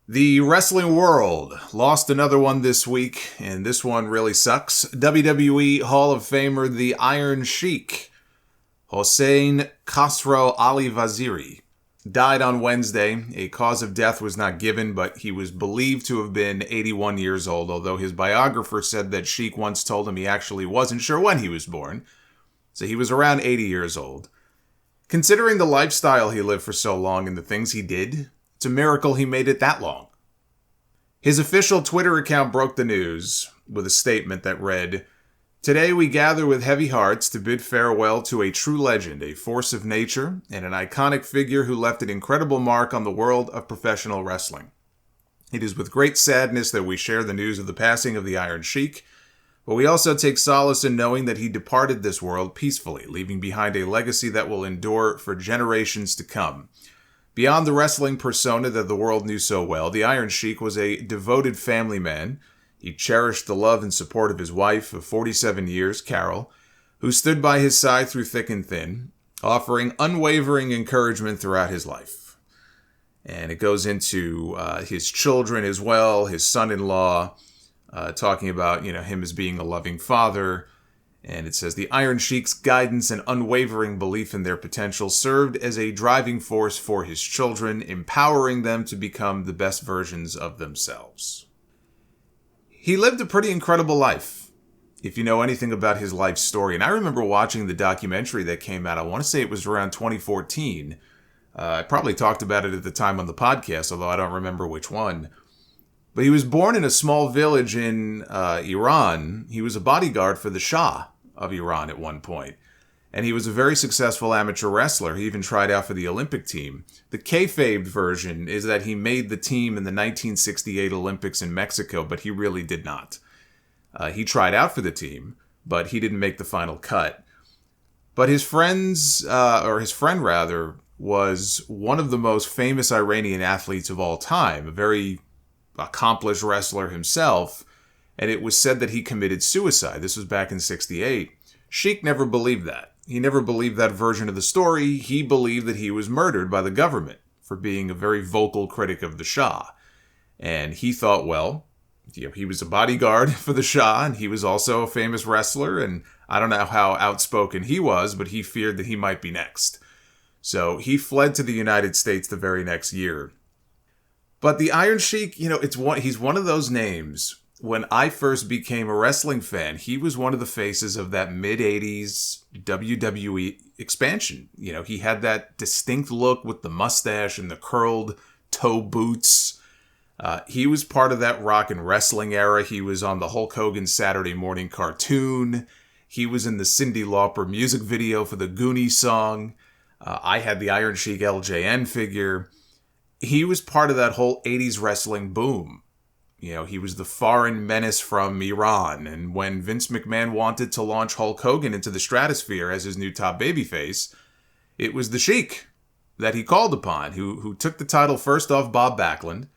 The wrestling world lost another one this week, and this one really sucks. WWE Hall of Famer, the Iron Sheik, Hossein Khosrow Ali Vaziri, died on Wednesday. A cause of death was not given, but he was believed to have been 81 years old, although his biographer said that Sheik once told him he actually wasn't sure when he was born. So he was around 80 years old. Considering the lifestyle he lived for so long and the things he did, it's a miracle he made it that long. His official Twitter account broke the news with a statement that read, "Today we gather with heavy hearts to bid farewell to a true legend, a force of nature, and an iconic figure who left an incredible mark on the world of professional wrestling. It is with great sadness that we share the news of the passing of the Iron Sheik, but we also take solace in knowing that he departed this world peacefully, leaving behind a legacy that will endure for generations to come. Beyond the wrestling persona that the world knew so well, the Iron Sheik was a devoted family man. He cherished the love and support of his wife of 47 years, Carol, who stood by his side through thick and thin, offering unwavering encouragement throughout his life." And it goes into his children as well, his son-in-law, talking about him as being a loving father. And it says, "The Iron Sheik's guidance and unwavering belief in their potential served as a driving force for his children, empowering them to become the best versions of themselves." He lived a pretty incredible life, if you know anything about his life story. And I remember watching the documentary that came out. I want to say it was around 2014. I probably talked about it at the time on the podcast, although I don't remember which one. But he was born in a small village in Iran. He was a bodyguard for the Shah of Iran at one point. And he was a very successful amateur wrestler. He even tried out for the Olympic team. The kayfabe version is that he made the team in the 1968 Olympics in Mexico, but he really did not. He tried out for the team, but he didn't make the final cut. But his friend was one of the most famous Iranian athletes of all time, a very accomplished wrestler himself, and it was said that he committed suicide. This was back in '68. Sheik never believed that. He never believed that version of the story. He believed that he was murdered by the government for being a very vocal critic of the Shah. And he thought, well, he was a bodyguard for the Shah, and he was also a famous wrestler, and I don't know how outspoken he was, but he feared that he might be next. So he fled to the United States the very next year. But the Iron Sheik, he's one of those names. When I first became a wrestling fan, he was one of the faces of that mid-'80s WWE expansion. He had that distinct look with the mustache and the curled toe boots. He was part of that rock and wrestling era. He was on the Hulk Hogan Saturday morning cartoon. He was in the Cyndi Lauper music video for the Goonies song. I had the Iron Sheik LJN figure. He was part of that whole 80s wrestling boom. He was the foreign menace from Iran. And when Vince McMahon wanted to launch Hulk Hogan into the stratosphere as his new top babyface, it was the Sheik that he called upon, who took the title first off Bob Backlund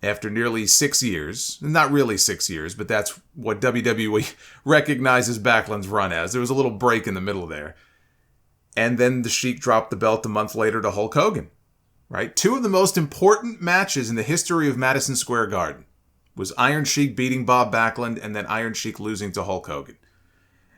after nearly 6 years. Not really 6 years, but that's what WWE recognizes Backlund's run as. There was a little break in the middle there. And then the Sheik dropped the belt a month later to Hulk Hogan. Right? Two of the most important matches in the history of Madison Square Garden was Iron Sheik beating Bob Backlund and then Iron Sheik losing to Hulk Hogan.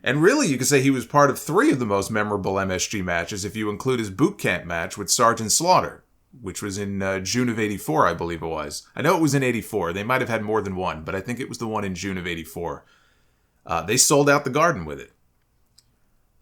And really, you could say he was part of three of the most memorable MSG matches if you include his boot camp match with Sergeant Slaughter, which was in June of '84, I believe it was. I know it was in '84. They might have had more than one, but I think it was the one in June of '84. They sold out the Garden with it.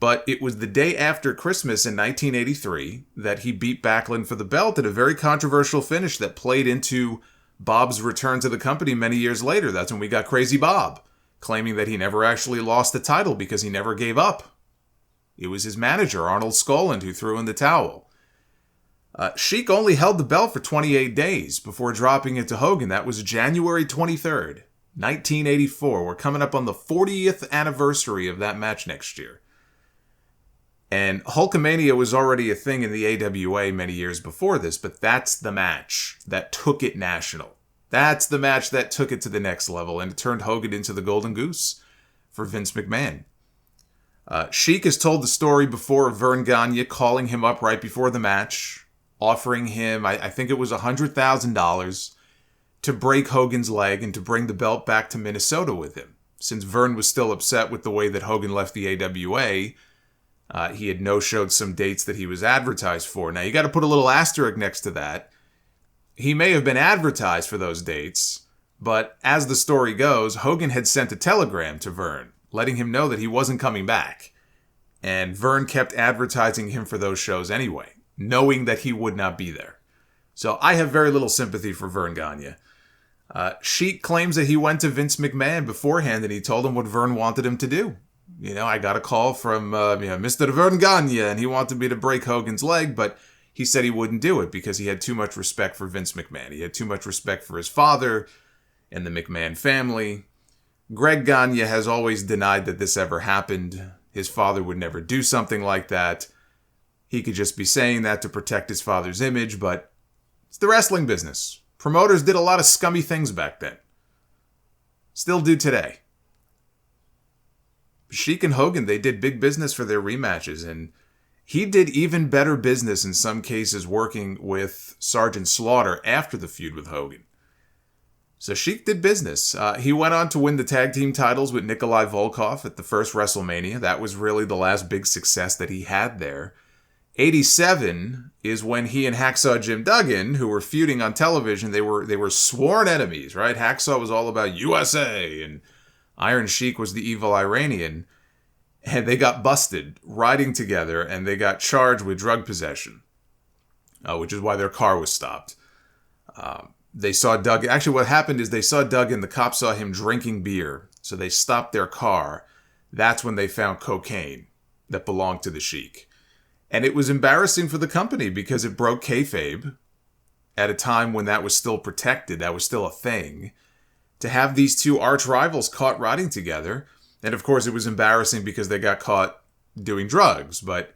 But it was the day after Christmas in 1983 that he beat Backlund for the belt at a very controversial finish that played into Bob's return to the company many years later. That's when we got Crazy Bob, claiming that he never actually lost the title because he never gave up. It was his manager, Arnold Skaaland, who threw in the towel. Sheik only held the belt for 28 days before dropping it to Hogan. That was January 23rd, 1984. We're coming up on the 40th anniversary of that match next year. And Hulkamania was already a thing in the AWA many years before this, but that's the match that took it national. That's the match that took it to the next level, and it turned Hogan into the Golden Goose for Vince McMahon. Sheik has told the story before of Vern Gagne calling him up right before the match, offering him, I think it was $100,000 to break Hogan's leg and to bring the belt back to Minnesota with him. Since Verne was still upset with the way that Hogan left the AWA, he had no-showed some dates that he was advertised for. Now, you got to put a little asterisk next to that. He may have been advertised for those dates, but as the story goes, Hogan had sent a telegram to Verne, letting him know that he wasn't coming back. And Verne kept advertising him for those shows anyway, knowing that he would not be there. So I have very little sympathy for Verne Gagne. Sheik claims that he went to Vince McMahon beforehand and he told him what Verne wanted him to do. I got a call from Mr. Verne Gagne and he wanted me to break Hogan's leg, but he said he wouldn't do it because he had too much respect for Vince McMahon. He had too much respect for his father and the McMahon family. Greg Gagne has always denied that this ever happened. His father would never do something like that. He could just be saying that to protect his father's image, but it's the wrestling business. Promoters did a lot of scummy things back then. Still do today. Sheik and Hogan, they did big business for their rematches, and he did even better business in some cases working with Sergeant Slaughter after the feud with Hogan. So Sheik did business. He went on to win the tag team titles with Nikolai Volkov at the first WrestleMania. That was really the last big success that he had there. 87 is when he and Hacksaw Jim Duggan, who were feuding on television, they were sworn enemies, right? Hacksaw was all about USA, and Iron Sheik was the evil Iranian. And they got busted riding together, and they got charged with drug possession, which is why their car was stopped. They saw Duggan. Actually, what happened is they saw Duggan. The cops saw him drinking beer, so they stopped their car. That's when they found cocaine that belonged to the Sheik. And it was embarrassing for the company because it broke kayfabe at a time when that was still protected. That was still a thing. To have these two arch rivals caught riding together. And of course, it was embarrassing because they got caught doing drugs. But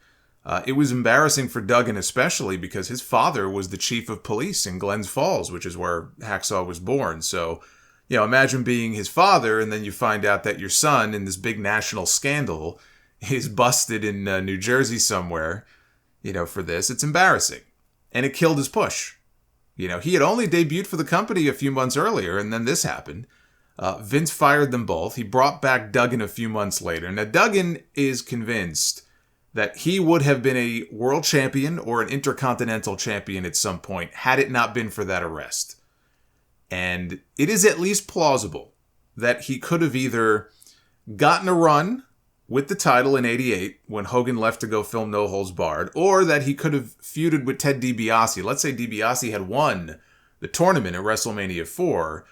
it was embarrassing for Duggan especially because his father was the chief of police in Glens Falls, which is where Hacksaw was born. So, imagine being his father and then you find out that your son in this big national scandal is busted in New Jersey somewhere, for this. It's embarrassing. And it killed his push. He had only debuted for the company a few months earlier, and then this happened. Vince fired them both. He brought back Duggan a few months later. Now, Duggan is convinced that he would have been a world champion or an intercontinental champion at some point had it not been for that arrest. And it is at least plausible that he could have either gotten a run with the title in 88 when Hogan left to go film No Holds Barred, or that he could have feuded with Ted DiBiase. Let's say DiBiase had won the tournament at WrestleMania 4,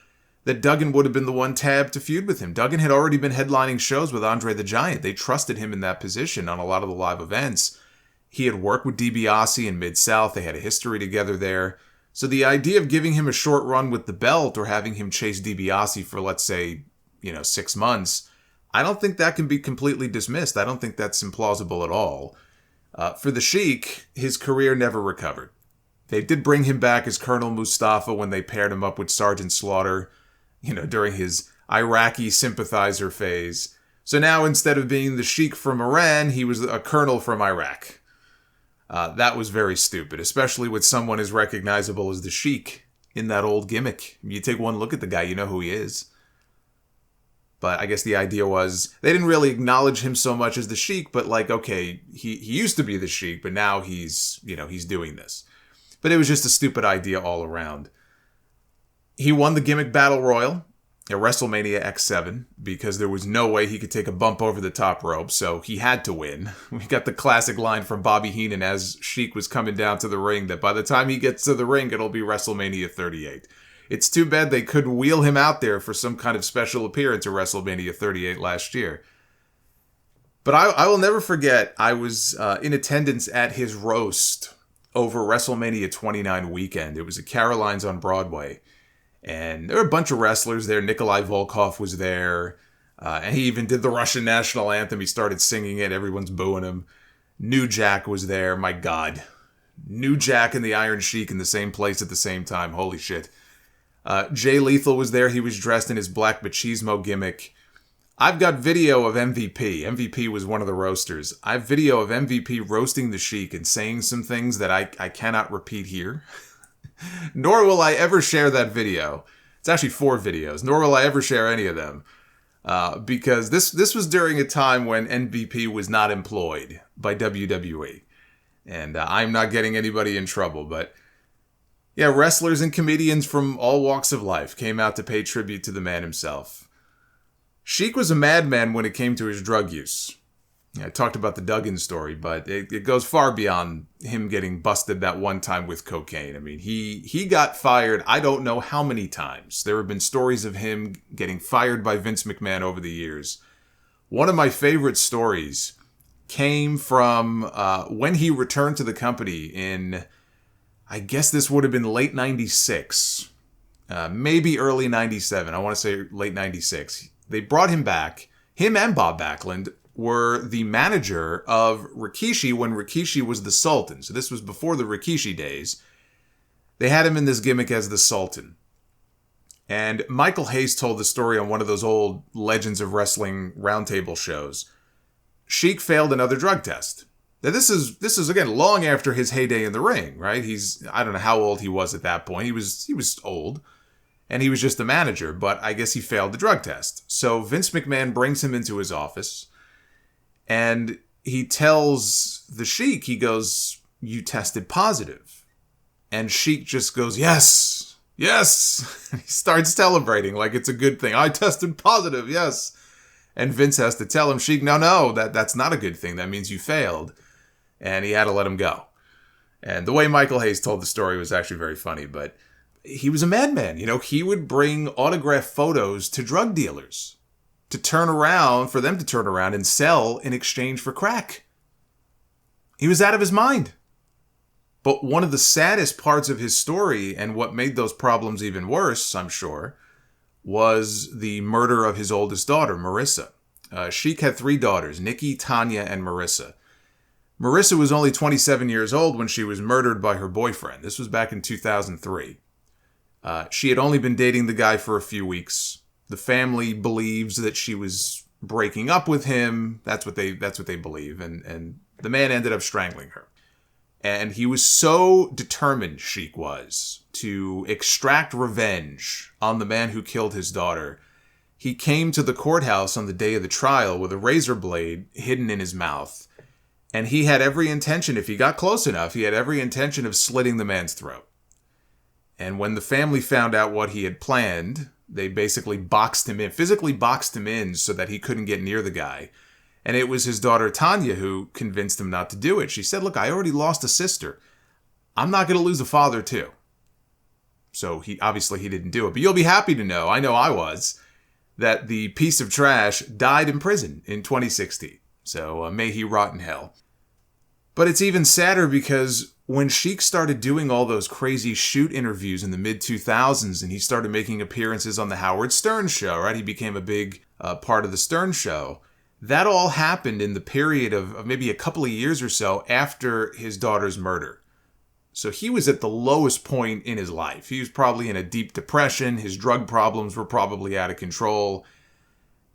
that Duggan would have been the one tabbed to feud with him. Duggan had already been headlining shows with Andre the Giant. They trusted him in that position on a lot of the live events. He had worked with DiBiase in Mid-South. They had a history together there. So the idea of giving him a short run with the belt or having him chase DiBiase for, let's say, 6 months, I don't think that can be completely dismissed. I don't think that's implausible at all. For the Sheik, his career never recovered. They did bring him back as Colonel Mustafa when they paired him up with Sergeant Slaughter, during his Iraqi sympathizer phase. So now instead of being the Sheik from Iran, he was a colonel from Iraq. That was very stupid, especially with someone as recognizable as the Sheik in that old gimmick. You take one look at the guy, you know who he is. But I guess the idea was they didn't really acknowledge him so much as the Sheik, but okay, he used to be the Sheik, but now he's doing this. But it was just a stupid idea all around. He won the gimmick battle royal at WrestleMania X7 because there was no way he could take a bump over the top rope, so he had to win. We got the classic line from Bobby Heenan as Sheik was coming down to the ring that by the time he gets to the ring, it'll be WrestleMania 38. It's too bad they couldn't wheel him out there for some kind of special appearance at WrestleMania 38 last year. But I will never forget, I was in attendance at his roast over WrestleMania 29 weekend. It was at Caroline's on Broadway. And there were a bunch of wrestlers there. Nikolai Volkov was there. And he even did the Russian national anthem. He started singing it. Everyone's booing him. New Jack was there. My God. New Jack and the Iron Sheik in the same place at the same time. Holy shit. Jay Lethal was there. He was dressed in his black machismo gimmick. I've got video of MVP. MVP was one of the roasters. I have video of MVP roasting the Sheik and saying some things that I cannot repeat here. Nor will I ever share that video. It's actually 4 videos, nor will I ever share any of them. Because this was during a time when MVP was not employed by WWE. And I'm not getting anybody in trouble, but yeah, wrestlers and comedians from all walks of life came out to pay tribute to the man himself. Sheik was a madman when it came to his drug use. Yeah, I talked about the Duggan story, but it goes far beyond him getting busted that one time with cocaine. I mean, he got fired I don't know how many times. There have been stories of him getting fired by Vince McMahon over the years. One of my favorite stories came from when he returned to the company in, I guess this would have been late 96, maybe early 97. I want to say late 96. They brought him back. Him and Bob Backlund were the manager of Rikishi when Rikishi was the Sultan. So this was before the Rikishi days. They had him in this gimmick as the Sultan. And Michael Hayes told the story on one of those old Legends of Wrestling roundtable shows. Sheik failed another drug test. Now this is again long after his heyday in the ring, right? I don't know how old he was at that point. He was old. And he was just the manager, but I guess he failed the drug test. So Vince McMahon brings him into his office. And he tells the Sheik, he goes, "You tested positive." And Sheik just goes, "Yes, yes." He starts celebrating like it's a good thing. "I tested positive, yes." And Vince has to tell him, "Sheik, no, that's not a good thing. That means you failed." And he had to let him go. And the way Michael Hayes told the story was actually very funny, but he was a madman. You know, he would bring autographed photos to drug dealers for them to turn around and sell in exchange for crack. He was out of his mind. But one of the saddest parts of his story, and what made those problems even worse, I'm sure, was the murder of his oldest daughter, Marissa. Sheik had 3 daughters, Nikki, Tanya, and Marissa. Marissa was only 27 years old when she was murdered by her boyfriend. This was back in 2003. She had only been dating the guy for a few weeks. The family believes that she was breaking up with him. That's what they believe. And the man ended up strangling her. And he was so determined, Sheik was, to extract revenge on the man who killed his daughter. He came to the courthouse on the day of the trial with a razor blade hidden in his mouth. And he had every intention, if he got close enough, he had every intention of slitting the man's throat. And when the family found out what he had planned, they basically physically boxed him in so that he couldn't get near the guy. And it was his daughter Tanya who convinced him not to do it. She said, "Look, I already lost a sister. I'm not going to lose a father too." So he didn't do it. But you'll be happy to know, I know I was, that the piece of trash died in prison in 2016. So may he rot in hell. But it's even sadder because when Sheik started doing all those crazy shoot interviews in the mid-2000s and he started making appearances on the Howard Stern show, right? He became a big part of the Stern show. That all happened in the period of maybe a couple of years or so after his daughter's murder. So he was at the lowest point in his life. He was probably in a deep depression. His drug problems were probably out of control.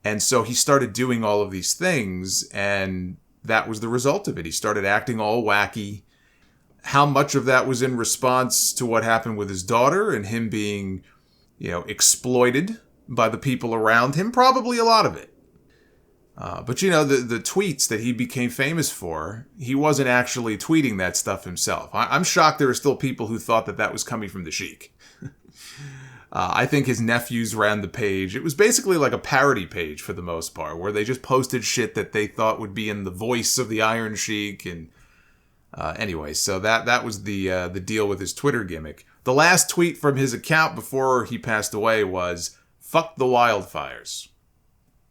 And so he started doing all of these things, and that was the result of it. He started acting all wacky. How much of that was in response to what happened with his daughter and him being, exploited by the people around him? Probably a lot of it. But the tweets that he became famous for, he wasn't actually tweeting that stuff himself. I'm shocked there are still people who thought that was coming from the Sheik. I think his nephews ran the page. It was basically like a parody page for the most part, where they just posted shit that they thought would be in the voice of the Iron Sheik. And anyway, so that was the deal with his Twitter gimmick. The last tweet from his account before he passed away was, "Fuck the wildfires."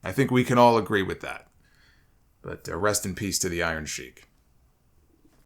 I think we can all agree with that. But rest in peace to the Iron Sheik.